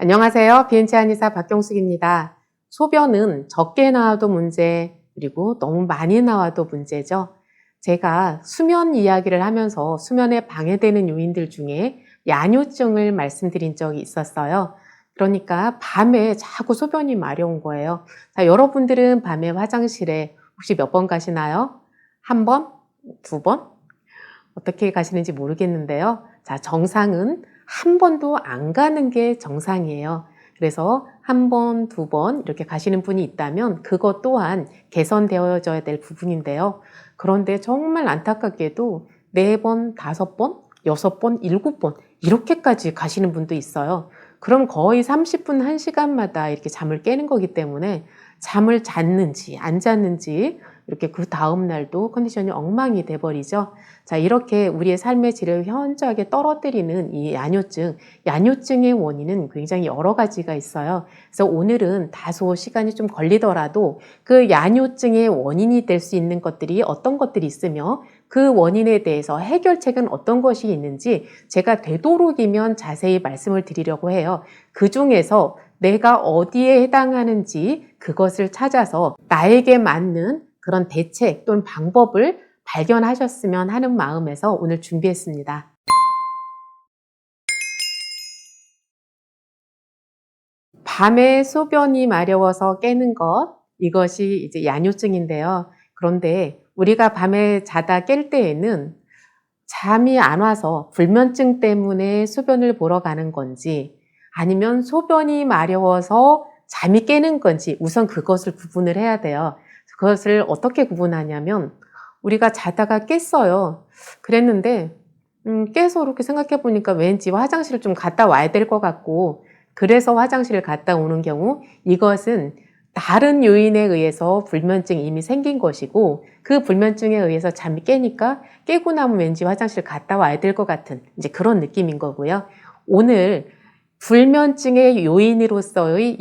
안녕하세요. 비엔치 한의사 박경숙입니다. 소변은 적게 나와도 문제, 그리고 너무 많이 나와도 문제죠. 제가 수면 이야기를 하면서 수면에 방해되는 요인들 중에 야뇨증을 말씀드린 적이 있었어요. 그러니까 밤에 자꾸 소변이 마려운 거예요. 자, 여러분들은 밤에 화장실에 혹시 몇 번 가시나요? 한 번? 두 번? 어떻게 가시는지 모르겠는데요. 자, 정상은 한 번도 안 가는 게 정상이에요. 그래서 한 번, 두 번 이렇게 가시는 분이 있다면 그것 또한 개선되어져야 될 부분인데요. 그런데 정말 안타깝게도 네 번, 다섯 번, 여섯 번, 일곱 번 이렇게까지 가시는 분도 있어요. 그럼 거의 30분, 1시간마다 이렇게 잠을 깨는 거기 때문에 잠을 잤는지 안 잤는지 이렇게 그 다음 날도 컨디션이 엉망이 돼버리죠. 자, 이렇게 우리의 삶의 질을 현저하게 떨어뜨리는 이 야뇨증의 원인은 굉장히 여러 가지가 있어요. 그래서 오늘은 다소 시간이 좀 걸리더라도 그 야뇨증의 원인이 될 수 있는 것들이 어떤 것들이 있으며 그 원인에 대해서 해결책은 어떤 것이 있는지 제가 되도록이면 자세히 말씀을 드리려고 해요. 그 중에서 내가 어디에 해당하는지 그것을 찾아서 나에게 맞는 그런 대책 또는 방법을 발견하셨으면 하는 마음에서 오늘 준비했습니다. 밤에 소변이 마려워서 깨는 것, 이것이 이제 야뇨증인데요. 그런데 우리가 밤에 자다 깰 때에는 잠이 안 와서 불면증 때문에 소변을 보러 가는 건지 아니면 소변이 마려워서 잠이 깨는 건지 우선 그것을 구분을 해야 돼요. 그것을 어떻게 구분하냐면 우리가 자다가 깼어요. 그랬는데 깨서 이렇게 생각해 보니까 왠지 화장실을 좀 갔다 와야 될 것 같고 그래서 화장실을 갔다 오는 경우 이것은 다른 요인에 의해서 불면증이 이미 생긴 것이고 그 불면증에 의해서 잠이 깨니까 깨고 나면 왠지 화장실 갔다 와야 될 것 같은 이제 그런 느낌인 거고요. 오늘 불면증의 요인으로서의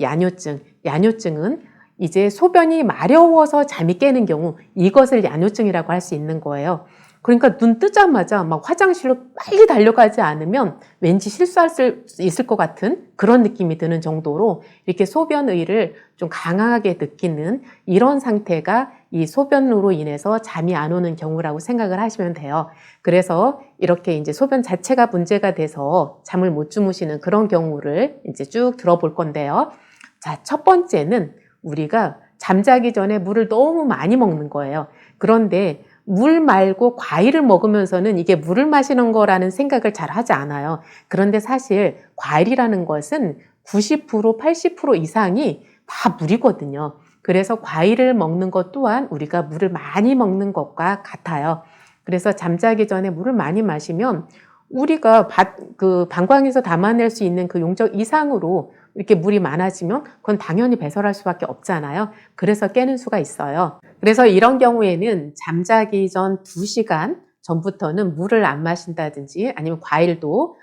야뇨증은 이제 소변이 마려워서 잠이 깨는 경우 이것을 야뇨증이라고 할 수 있는 거예요. 그러니까 눈 뜨자마자 막 화장실로 빨리 달려가지 않으면 왠지 실수할 수 있을 것 같은 그런 느낌이 드는 정도로 이렇게 소변의를 좀 강하게 느끼는 이런 상태가 이 소변으로 인해서 잠이 안 오는 경우라고 생각을 하시면 돼요. 그래서 이렇게 이제 소변 자체가 문제가 돼서 잠을 못 주무시는 그런 경우를 이제 쭉 들어볼 건데요. 자, 첫 번째는 우리가 잠자기 전에 물을 너무 많이 먹는 거예요. 그런데 물 말고 과일을 먹으면서는 이게 물을 마시는 거라는 생각을 잘 하지 않아요. 그런데 사실 과일이라는 것은 90%, 80% 이상이 다 물이거든요. 그래서 과일을 먹는 것 또한 우리가 물을 많이 먹는 것과 같아요. 그래서 잠자기 전에 물을 많이 마시면 우리가 방광에서 담아낼 수 있는 그 용적 이상으로 이렇게 물이 많아지면 그건 당연히 배설할 수밖에 없잖아요. 그래서 깨는 수가 있어요. 그래서 이런 경우에는 잠자기 전 2시간 전부터는 물을 안 마신다든지 아니면 과일도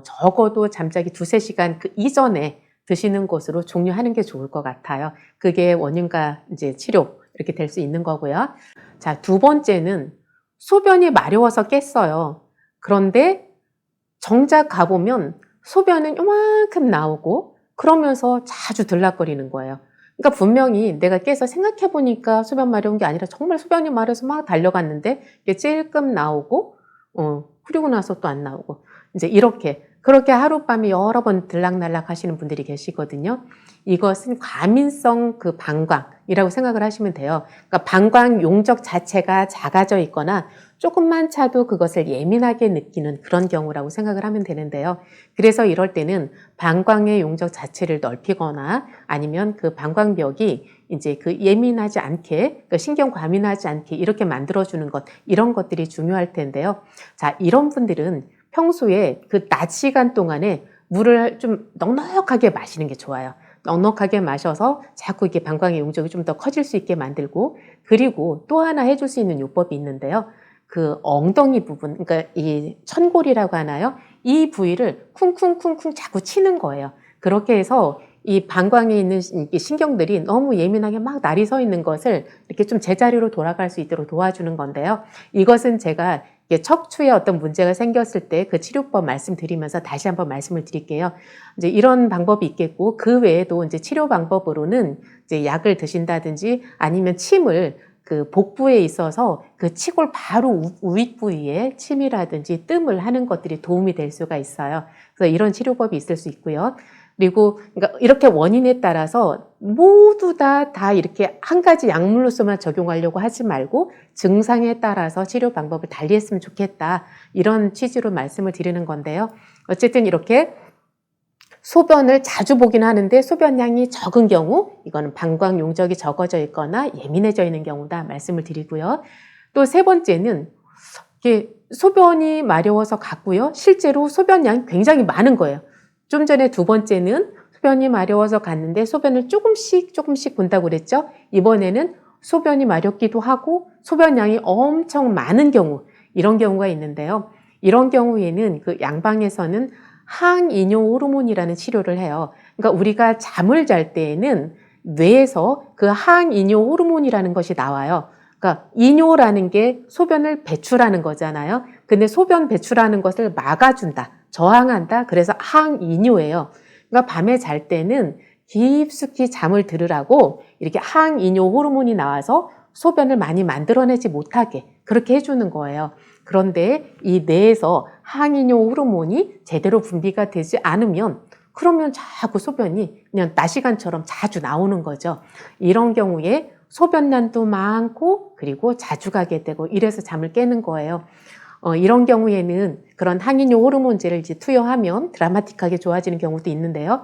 적어도 잠자기 2~3시간 그 이전에 드시는 것으로 종료하는 게 좋을 것 같아요. 그게 원인과 이제 치료 이렇게 될 수 있는 거고요. 자, 두 번째는 소변이 마려워서 깼어요. 그런데 정작 가보면 소변은 요만큼 나오고 그러면서 자주 들락거리는 거예요. 그러니까 분명히 내가 깨서 생각해보니까 소변 마려운 게 아니라 정말 소변이 마려서 막 달려갔는데 이게 찔끔 나오고 그리고 나서 또 안 나오고 이제 그렇게 하룻밤에 여러 번 들락날락 하시는 분들이 계시거든요. 이것은 과민성 그 방광이라고 생각을 하시면 돼요. 그러니까 방광 용적 자체가 작아져 있거나 조금만 차도 그것을 예민하게 느끼는 그런 경우라고 생각을 하면 되는데요. 그래서 이럴 때는 방광의 용적 자체를 넓히거나 아니면 그 방광벽이 이제 그 예민하지 않게, 그 신경 과민하지 않게 이렇게 만들어주는 것, 이런 것들이 중요할 텐데요. 자, 이런 분들은 평소에 그 낮 시간 동안에 물을 좀 넉넉하게 마시는 게 좋아요. 넉넉하게 마셔서 자꾸 이렇게 방광의 용적이 좀 더 커질 수 있게 만들고, 그리고 또 하나 해줄 수 있는 요법이 있는데요. 그 엉덩이 부분, 그러니까 이 천골이라고 하나요? 이 부위를 쿵쿵쿵쿵 자꾸 치는 거예요. 그렇게 해서 이 방광에 있는 신경들이 너무 예민하게 막 날이 서 있는 것을 이렇게 좀 제자리로 돌아갈 수 있도록 도와주는 건데요. 이것은 제가 이게 척추에 어떤 문제가 생겼을 때 그 치료법 말씀드리면서 다시 한번 말씀을 드릴게요. 이제 이런 방법이 있겠고, 그 외에도 이제 치료 방법으로는 이제 약을 드신다든지 아니면 침을 그 복부에 있어서 그 치골 바로 우윗 부위에 침이라든지 뜸을 하는 것들이 도움이 될 수가 있어요. 그래서 이런 치료법이 있을 수 있고요. 그리고 그러니까 이렇게 원인에 따라서 모두 다 이렇게 한 가지 약물로서만 적용하려고 하지 말고 증상에 따라서 치료 방법을 달리 했으면 좋겠다. 이런 취지로 말씀을 드리는 건데요. 어쨌든 이렇게 소변을 자주 보긴 하는데 소변량이 적은 경우, 이거는 방광 용적이 적어져 있거나 예민해져 있는 경우다 말씀을 드리고요. 또 세 번째는 이게 소변이 마려워서 갔고요. 실제로 소변량이 굉장히 많은 거예요. 좀 전에 두 번째는 소변이 마려워서 갔는데 소변을 조금씩 본다고 그랬죠. 이번에는 소변이 마렵기도 하고 소변량이 엄청 많은 경우, 이런 경우가 있는데요. 이런 경우에는 그 양방에서는 항이뇨 호르몬이라는 치료를 해요. 그러니까 우리가 잠을 잘 때에는 뇌에서 그 항이뇨 호르몬이라는 것이 나와요. 그러니까 이뇨라는 게 소변을 배출하는 거잖아요. 근데 소변 배출하는 것을 막아준다, 저항한다. 그래서 항이뇨예요. 그러니까 밤에 잘 때는 깊숙이 잠을 들으라고 이렇게 항이뇨 호르몬이 나와서 소변을 많이 만들어내지 못하게 그렇게 해주는 거예요. 그런데 이 뇌에서 항이뇨 호르몬이 제대로 분비가 되지 않으면 그러면 자꾸 소변이 그냥 낮 시간처럼 자주 나오는 거죠. 이런 경우에 소변난도 많고 그리고 자주 가게 되고 이래서 잠을 깨는 거예요. 이런 경우에는 그런 항이뇨 호르몬제를 이제 투여하면 드라마틱하게 좋아지는 경우도 있는데요.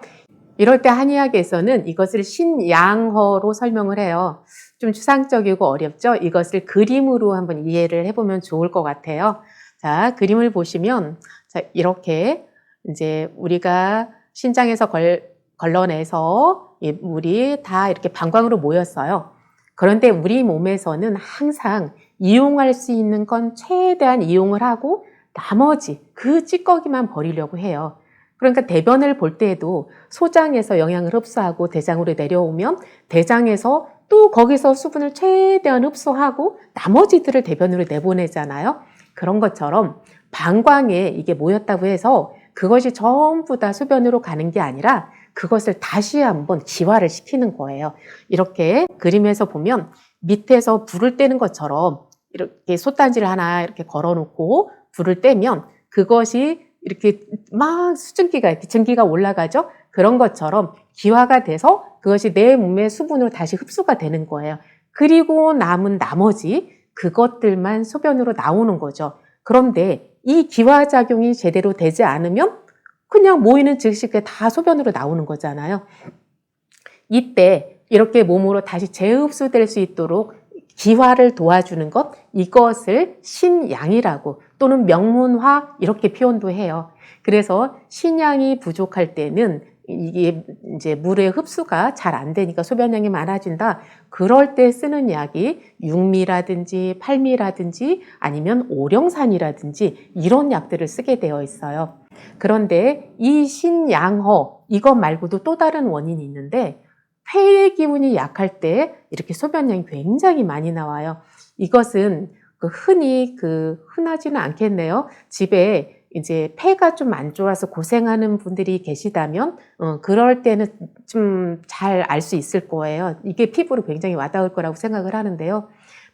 이럴 때 한의학에서는 이것을 신양허로 설명을 해요. 좀 추상적이고 어렵죠? 이것을 그림으로 한번 이해를 해보면 좋을 것 같아요. 자, 그림을 보시면, 자, 이렇게 이제 우리가 신장에서 걸러내서 이 물이 다 이렇게 방광으로 모였어요. 그런데 우리 몸에서는 항상 이용할 수 있는 건 최대한 이용을 하고 나머지 그 찌꺼기만 버리려고 해요. 그러니까 대변을 볼 때에도 소장에서 영양을 흡수하고 대장으로 내려오면 대장에서 또 거기서 수분을 최대한 흡수하고 나머지들을 대변으로 내보내잖아요. 그런 것처럼 방광에 이게 모였다고 해서 그것이 전부 다 소변으로 가는 게 아니라 그것을 다시 한번 기화를 시키는 거예요. 이렇게 그림에서 보면 밑에서 불을 떼는 것처럼 이렇게 솥단지를 하나 이렇게 걸어놓고 불을 떼면 그것이 이렇게 막 수증기가, 이렇게 증기가 올라가죠? 그런 것처럼 기화가 돼서 그것이 내 몸의 수분으로 다시 흡수가 되는 거예요. 그리고 남은 나머지 그것들만 소변으로 나오는 거죠. 그런데 이 기화작용이 제대로 되지 않으면 그냥 모이는 즉시 다 소변으로 나오는 거잖아요. 이때 이렇게 몸으로 다시 재흡수될 수 있도록 기화를 도와주는 것, 이것을 신양이라고 또는 명문화 이렇게 표현도 해요. 그래서 신양이 부족할 때는 이게 이제 물의 흡수가 잘 안 되니까 소변량이 많아진다. 그럴 때 쓰는 약이 육미라든지 팔미라든지 아니면 오령산이라든지 이런 약들을 쓰게 되어 있어요. 그런데 이 신양허 이것 말고도 또 다른 원인이 있는데 폐의 기운이 약할 때 이렇게 소변량이 굉장히 많이 나와요. 이것은 흔하지는 않겠네요. 집에 이제 폐가 좀 안 좋아서 고생하는 분들이 계시다면, 그럴 때는 좀 잘 알 수 있을 거예요. 이게 피부로 굉장히 와닿을 거라고 생각을 하는데요.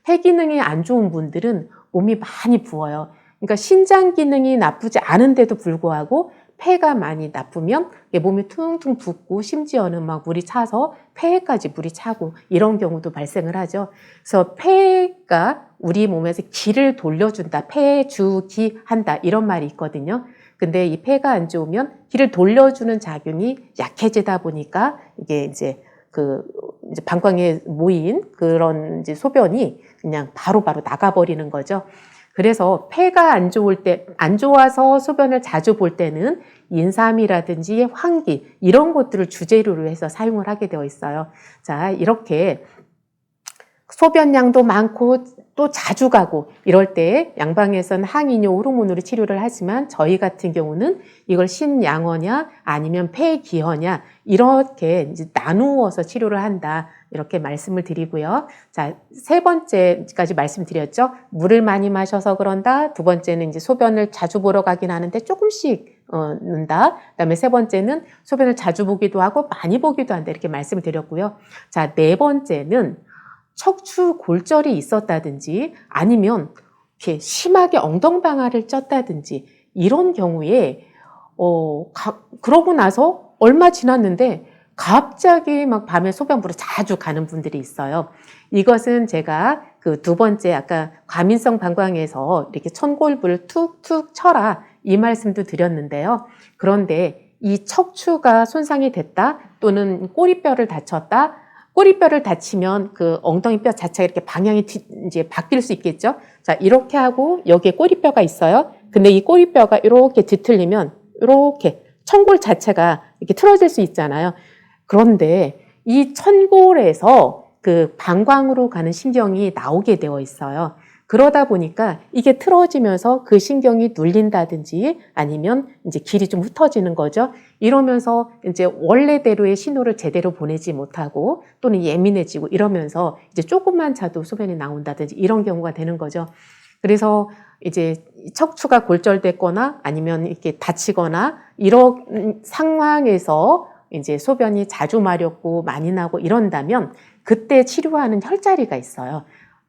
폐 기능이 안 좋은 분들은 몸이 많이 부어요. 그러니까 신장 기능이 나쁘지 않은데도 불구하고 폐가 많이 나쁘면 몸이 퉁퉁 붓고 심지어는 막 물이 차서 폐에까지 물이 차고 이런 경우도 발생을 하죠. 그래서 폐가 우리 몸에서 기를 돌려준다, 폐주기한다 이런 말이 있거든요. 근데 이 폐가 안 좋으면 기를 돌려주는 작용이 약해지다 보니까 이게 이제 이제 방광에 모인 그런 이제 소변이 그냥 바로바로 나가버리는 거죠. 그래서 폐가 안 좋을 때, 안 좋아서 소변을 자주 볼 때는 인삼이라든지 황기 이런 것들을 주재료로 해서 사용을 하게 되어 있어요. 자, 이렇게 소변량도 많고 또 자주 가고 이럴 때 양방에서는 항이뇨 호르몬으로 치료를 하지만 저희 같은 경우는 이걸 신양어냐 아니면 폐기허냐 이렇게 이제 나누어서 치료를 한다. 이렇게 말씀을 드리고요. 자, 세 번째까지 말씀드렸죠. 물을 많이 마셔서 그런다. 두 번째는 이제 소변을 자주 보러 가긴 하는데 조금씩 는다. 그다음에 세 번째는 소변을 자주 보기도 하고 많이 보기도 한다. 이렇게 말씀을 드렸고요. 자, 네 번째는 척추 골절이 있었다든지 아니면 이렇게 심하게 엉덩방아를 쪘다든지 이런 경우에 그러고 나서 얼마 지났는데 갑자기 막 밤에 소변 보러 자주 가는 분들이 있어요. 이것은 제가 그 두 번째 아까 과민성 방광에서 이렇게 천골부를 툭툭 쳐라 이 말씀도 드렸는데요. 그런데 이 척추가 손상이 됐다 또는 꼬리뼈를 다쳤다. 꼬리뼈를 다치면 그 엉덩이 뼈 자체가 이렇게 방향이 이제 바뀔 수 있겠죠. 자, 이렇게 하고 여기에 꼬리뼈가 있어요. 근데 이 꼬리뼈가 이렇게 뒤틀리면 이렇게 천골 자체가 이렇게 틀어질 수 있잖아요. 그런데 이 천골에서 그 방광으로 가는 신경이 나오게 되어 있어요. 그러다 보니까 이게 틀어지면서 그 신경이 눌린다든지 아니면 이제 길이 좀 흩어지는 거죠. 이러면서 이제 원래대로의 신호를 제대로 보내지 못하고 또는 예민해지고 이러면서 이제 조금만 자도 소변이 나온다든지 이런 경우가 되는 거죠. 그래서 이제 척추가 골절됐거나 아니면 이렇게 다치거나 이런 상황에서 이제 소변이 자주 마렵고 많이 나고 이런다면 그때 치료하는 혈자리가 있어요.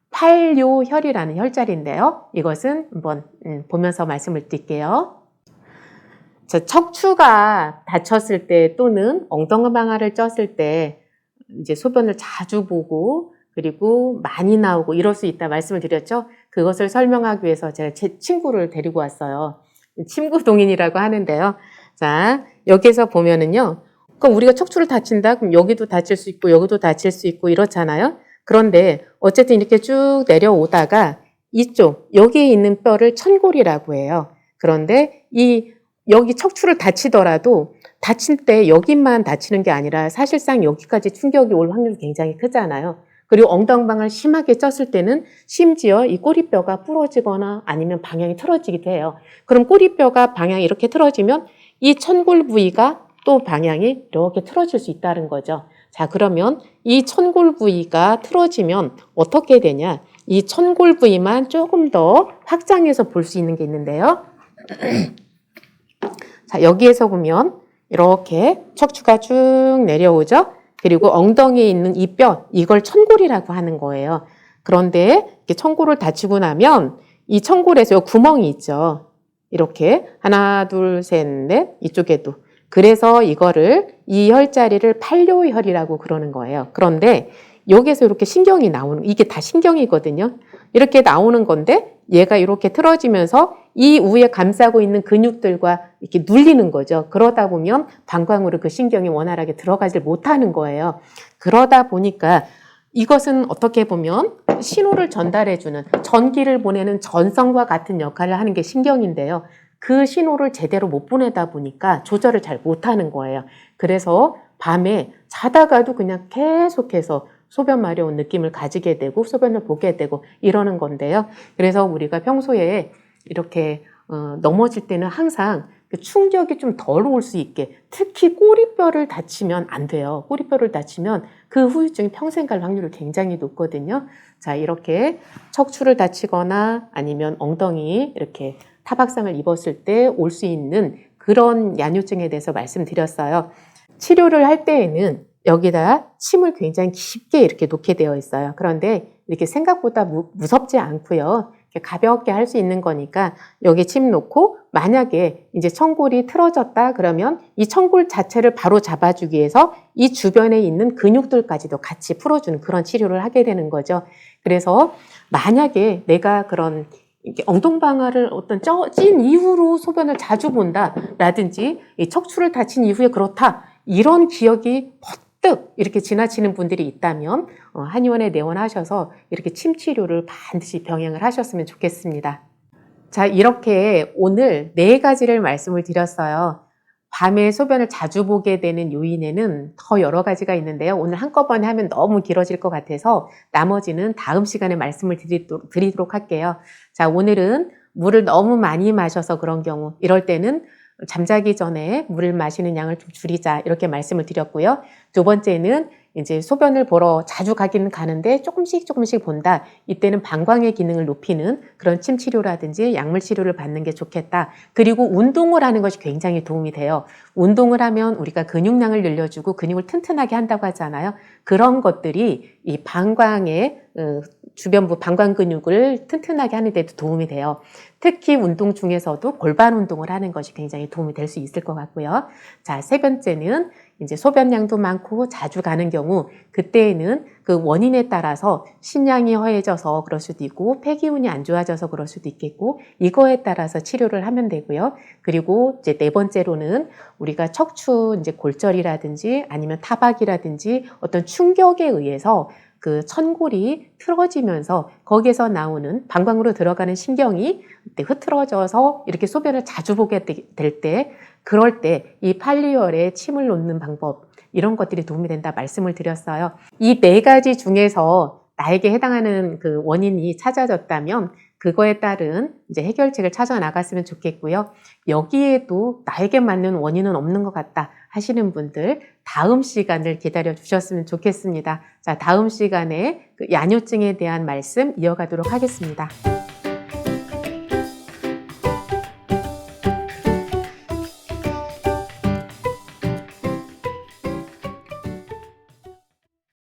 팔요혈이라는 혈자리인데요. 이것은 한번 보면서 말씀을 드릴게요. 척추가 다쳤을 때 또는 엉덩방아를 쪘을 때 이제 소변을 자주 보고 그리고 많이 나오고 이럴 수 있다 말씀을 드렸죠. 그것을 설명하기 위해서 제가 제 친구를 데리고 왔어요. 친구 동인이라고 하는데요. 자, 여기서 보면은요. 그럼 우리가 척추를 다친다? 그럼 여기도 다칠 수 있고 여기도 다칠 수 있고 이렇잖아요. 그런데 어쨌든 이렇게 쭉 내려오다가 이쪽 여기에 있는 뼈를 천골이라고 해요. 그런데 여기 척추를 다치더라도 다칠 때 여기만 다치는 게 아니라 사실상 여기까지 충격이 올 확률이 굉장히 크잖아요. 그리고 엉덩방아를 심하게 쪘을 때는 심지어 이 꼬리뼈가 부러지거나 아니면 방향이 틀어지기도 해요. 그럼 꼬리뼈가 방향이 이렇게 틀어지면 이 천골 부위가 또 방향이 이렇게 틀어질 수 있다는 거죠. 자, 그러면 이 천골 부위가 틀어지면 어떻게 되냐? 이 천골 부위만 조금 더 확장해서 볼 수 있는 게 있는데요. 자, 여기에서 보면 이렇게 척추가 쭉 내려오죠? 그리고 엉덩이에 있는 이 뼈, 이걸 천골이라고 하는 거예요. 그런데 이렇게 천골을 다치고 나면 이 천골에서 구멍이 있죠. 이렇게 하나, 둘, 셋, 넷 이쪽에도. 그래서 이 혈자리를 팔요혈이라고 그러는 거예요. 그런데 여기서 이렇게 신경이 나오는, 이게 다 신경이거든요. 이렇게 나오는 건데 얘가 이렇게 틀어지면서 이 위에 감싸고 있는 근육들과 이렇게 눌리는 거죠. 그러다 보면 방광으로 그 신경이 원활하게 들어가질 못하는 거예요. 그러다 보니까 이것은 어떻게 보면 신호를 전달해주는 전기를 보내는 전선과 같은 역할을 하는 게 신경인데요. 그 신호를 제대로 못 보내다 보니까 조절을 잘 못하는 거예요. 그래서 밤에 자다가도 그냥 계속해서 소변 마려운 느낌을 가지게 되고 소변을 보게 되고 이러는 건데요. 그래서 우리가 평소에 이렇게 넘어질 때는 항상 그 충격이 좀 덜 올 수 있게 특히 꼬리뼈를 다치면 안 돼요. 꼬리뼈를 다치면 그 후유증이 평생 갈 확률이 굉장히 높거든요. 자, 이렇게 척추를 다치거나 아니면 엉덩이 이렇게 타박상을 입었을 때 올 수 있는 그런 야뇨증에 대해서 말씀드렸어요. 치료를 할 때에는 여기다 침을 굉장히 깊게 이렇게 놓게 되어 있어요. 그런데 이렇게 생각보다 무섭지 않고요. 가볍게 할 수 있는 거니까 여기 침 놓고 만약에 이제 천골이 틀어졌다 그러면 이 천골 자체를 바로 잡아주기 위해서 이 주변에 있는 근육들까지도 같이 풀어주는 그런 치료를 하게 되는 거죠. 그래서 만약에 내가 그런 엉덩방아를 어떤 찐 이후로 소변을 자주 본다라든지 이 척추를 다친 이후에 그렇다 이런 기억이 퍼뜩 이렇게 지나치는 분들이 있다면 한의원에 내원하셔서 이렇게 침 치료를 반드시 병행을 하셨으면 좋겠습니다. 자, 이렇게 오늘 4가지를 말씀을 드렸어요. 밤에 소변을 자주 보게 되는 요인에는 더 여러 가지가 있는데요. 오늘 한꺼번에 하면 너무 길어질 것 같아서 나머지는 다음 시간에 말씀을 드리도록 할게요. 자, 오늘은 물을 너무 많이 마셔서 그런 경우, 이럴 때는 잠자기 전에 물을 마시는 양을 좀 줄이자, 이렇게 말씀을 드렸고요. 두 번째는 이제 소변을 보러 자주 가기는 가는데 조금씩 본다. 이때는 방광의 기능을 높이는 그런 침 치료라든지 약물 치료를 받는 게 좋겠다. 그리고 운동을 하는 것이 굉장히 도움이 돼요. 운동을 하면 우리가 근육량을 늘려주고 근육을 튼튼하게 한다고 하잖아요. 그런 것들이 이 방광의 주변부 방광 근육을 튼튼하게 하는 데도 도움이 돼요. 특히 운동 중에서도 골반 운동을 하는 것이 굉장히 도움이 될 수 있을 것 같고요. 자, 세 번째는 이제 소변량도 많고 자주 가는 경우, 그때에는 그 원인에 따라서 신장이 허해져서 그럴 수도 있고 폐기운이 안 좋아져서 그럴 수도 있겠고, 이거에 따라서 치료를 하면 되고요. 그리고 이제 네 번째로는 우리가 척추 이제 골절이라든지 아니면 타박이라든지 어떤 충격에 의해서 그 천골이 틀어지면서 거기에서 나오는 방광으로 들어가는 신경이 흐트러져서 이렇게 소변을 자주 보게 될 때, 그럴 때 이 팔리얼에 침을 놓는 방법, 이런 것들이 도움이 된다 말씀을 드렸어요. 이 네 가지 중에서 나에게 해당하는 그 원인이 찾아졌다면 그거에 따른 이제 해결책을 찾아 나갔으면 좋겠고요. 여기에도 나에게 맞는 원인은 없는 것 같다 하시는 분들, 다음 시간을 기다려 주셨으면 좋겠습니다. 자, 다음 시간에 그 야뇨증에 대한 말씀 이어가도록 하겠습니다.